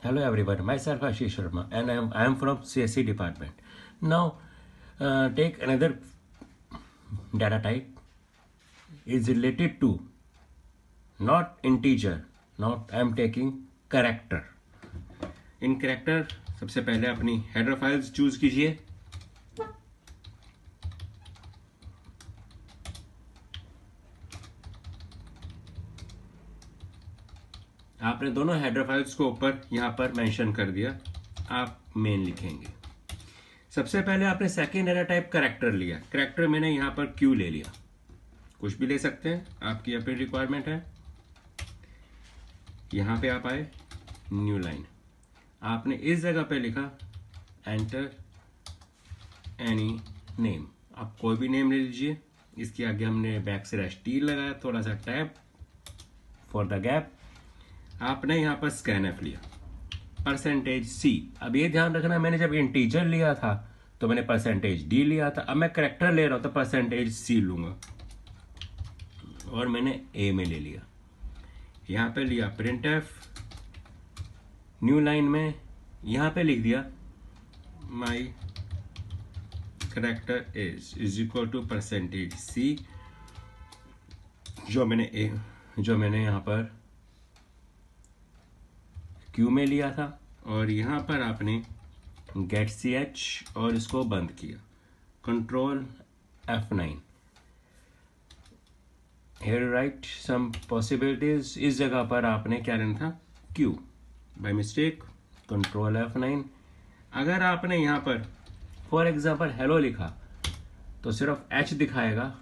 Hello everyone, myself Ashish Sharma and I am from CSC department. Now take another data type is related to not integer, not I am taking character. In character सबसे पहले अपनी header files choose कीजिए. आपने दोनों header files को ऊपर यहाँ पर मेंशन कर दिया. आप मेन लिखेंगे. सबसे पहले आपने सेकेंड डेटा टाइप करेक्टर लिया. करेक्टर मैंने यहाँ पर क्यू ले लिया. कुछ भी ले सकते हैं, आपकी अपनी रिक्वायरमेंट है. यहाँ पे आप आए, न्यू लाइन. आपने इस जगह पे लिखा एंटर एनी नेम. आप कोई भी नेम ले लीजिए. इसके आगे हमने बैक स्लैश टी लगाया, थोड़ा सा टैब फॉर द गैप. आपने यहाँ पर स्कैनएफ लिया, परसेंटेज सी. अब ये ध्यान रखना, मैंने जब इंटीजर लिया था तो मैंने परसेंटेज डी लिया था. अब मैं करेक्टर ले रहा हूं तो परसेंटेज सी लूंगा और मैंने ए में ले लिया. यहाँ पे लिया प्रिंट एफ. न्यू लाइन में यहाँ पे लिख दिया my character is equal to percentage C, जो मैंने यहाँ पर क्यू में लिया था. और यहाँ पर आपने गेट सी एच और इसको बंद किया. Control F9. हेयर राइट सम पॉसिबिलिटीज. इस जगह पर आपने क्या लेना था, Q. By mistake control F9. अगर आपने यहाँ पर फॉर एग्जाम्पल हेलो लिखा तो सिर्फ एच दिखाएगा,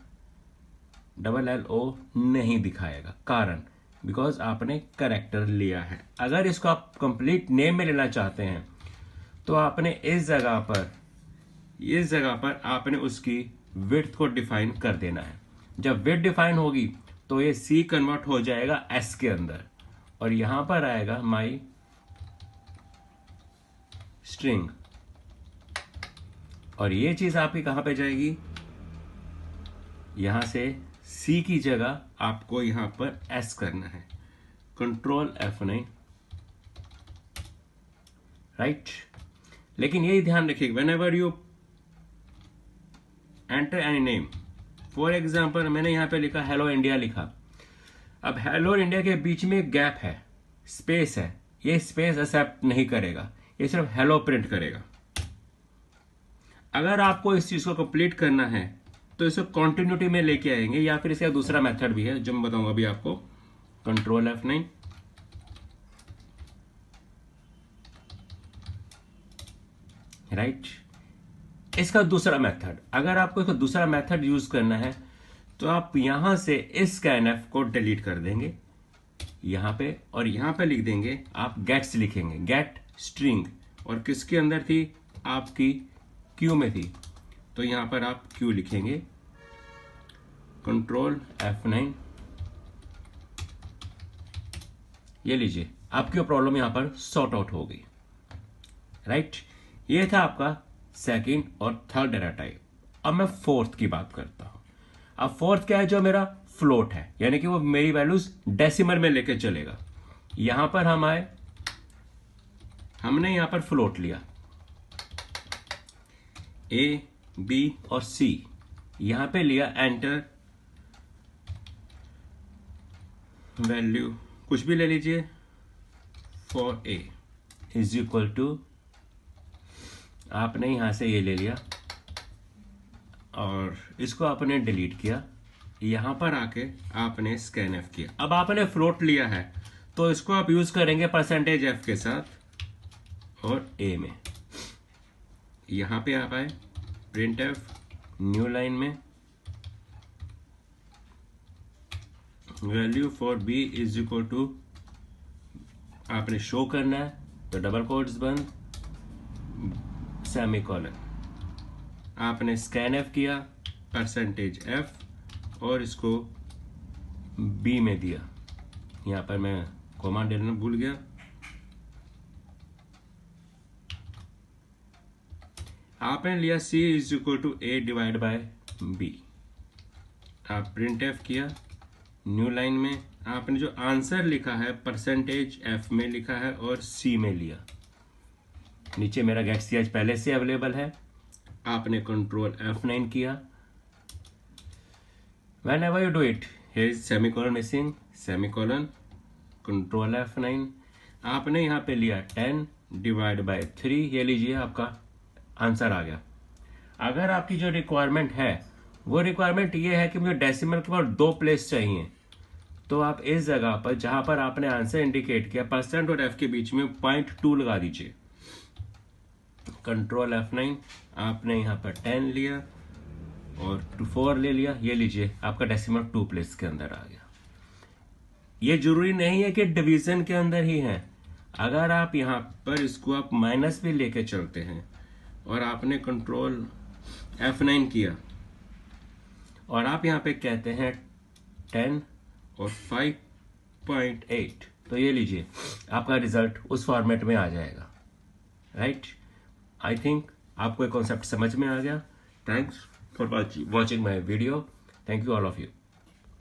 LLO नहीं दिखाएगा. कारण बिकॉज आपने करेक्टर लिया है. अगर इसको आप कंप्लीट नेम में लेना चाहते हैं तो आपने इस जगह पर आपने उसकी विड्थ को डिफाइन कर देना है. जब विड्थ डिफाइन होगी तो ये सी कन्वर्ट हो जाएगा एस के अंदर और यहां पर आएगा माई स्ट्रिंग. और ये चीज आपकी कहां पे जाएगी, यहां से सी की जगह आपको यहां पर एस करना है. Control F9. राइट. लेकिन यही ध्यान रखिए, when ever you enter any name, for example मैंने यहां पे लिखा हेलो इंडिया लिखा. अब हेलो इंडिया के बीच में गैप है, स्पेस है. ये स्पेस एक्सेप्ट नहीं करेगा, ये सिर्फ हेलो प्रिंट करेगा. अगर आपको इस चीज को कंप्लीट करना है तो इसको कॉन्टिन्यूटी में लेके आएंगे, या फिर इसका दूसरा मेथड भी है जो मैं बताऊंगा अभी आपको. Control F9. राइट. इसका दूसरा मेथड, अगर आपको इसका दूसरा मेथड यूज करना है तो आप यहां से इस स्कैनएफ को डिलीट कर देंगे यहां पे, और यहां पे लिख देंगे आप गेट्स लिखेंगे, गेट स्ट्रिंग. और किसके अंदर थी, आपकी क्यू में थी, तो यहां पर आप क्यू लिखेंगे. Control F9. ये लीजिए, आपकी प्रॉब्लम यहां पर सॉर्ट आउट हो गई. राइट. ये था आपका सेकंड और थर्ड डेटा टाइप. अब मैं फोर्थ की बात करता हूं. अब फोर्थ क्या है, जो मेरा फ्लोट है, यानी कि वो मेरी वैल्यूज डेसिमल में लेके चलेगा. यहां पर हम आए, हमने यहां पर फ्लोट लिया A, B और C. यहां पे लिया एंटर वैल्यू कुछ भी ले लीजिए for A is equal to, आपने यहां से ये ले लिया और इसको आपने डिलीट किया. यहां पर आके आपने स्कैनएफ किया. अब आपने फ्लोट लिया है तो इसको आप यूज करेंगे परसेंटेज F के साथ और A में. यहां पे आप आए, प्रिंट एफ. न्यू लाइन में value for B is equal to, आपने शो करना है तो डबल कोट्स बंद, सेमीकोलन. आपने स्कैनएफ किया परसेंटेज F और इसको B में दिया. यहां पर मैं कॉमा देना भूल गया. आपने लिया C is equal to A divide by B. आप प्रिंट एफ किया न्यू लाइन में आपने जो आंसर लिखा है परसेंटेज एफ में लिखा है और सी में लिया। नीचे मेरा गेट ch पहले से अवेलेबल है, आपने कंट्रोल F9 किया। whenever you do it, here is semicolon missing, semicolon, control F9। आपने यहाँ पे लिया 10 डिवाइड बाय 3, ये लीजिए आपका आंसर आ गया। अगर आपकी जो रिक्वायरमेंट है वो रिक्वायरमेंट ये है कि मुझे डेसिमल के बाद 2 प्लेस चाहिए, तो आप इस जगह पर जहां पर आपने आंसर इंडिकेट किया परसेंट और एफ के बीच में 0.2 लगा दीजिए। कंट्रोल F9, आपने यहाँ पर 10 लिया और 4 ले लिया, ये लीजिए आपका डेसिमल 2 प्लेस के अंदर आ गया। ये जरूरी नहीं है कि डिवीजन के अंदर ही है, अगर आप यहाँ पर इसको आप माइनस भी लेके चलते हैं और आपने कंट्रोल F9 किया और आप यहाँ पे कहते हैं 10 और 5.8, तो ये लीजिए आपका रिजल्ट उस फॉर्मेट में आ जाएगा। राइट, आई थिंक आपको ये कॉन्सेप्ट समझ में आ गया। Thanks for watching my video. Thank you all of you.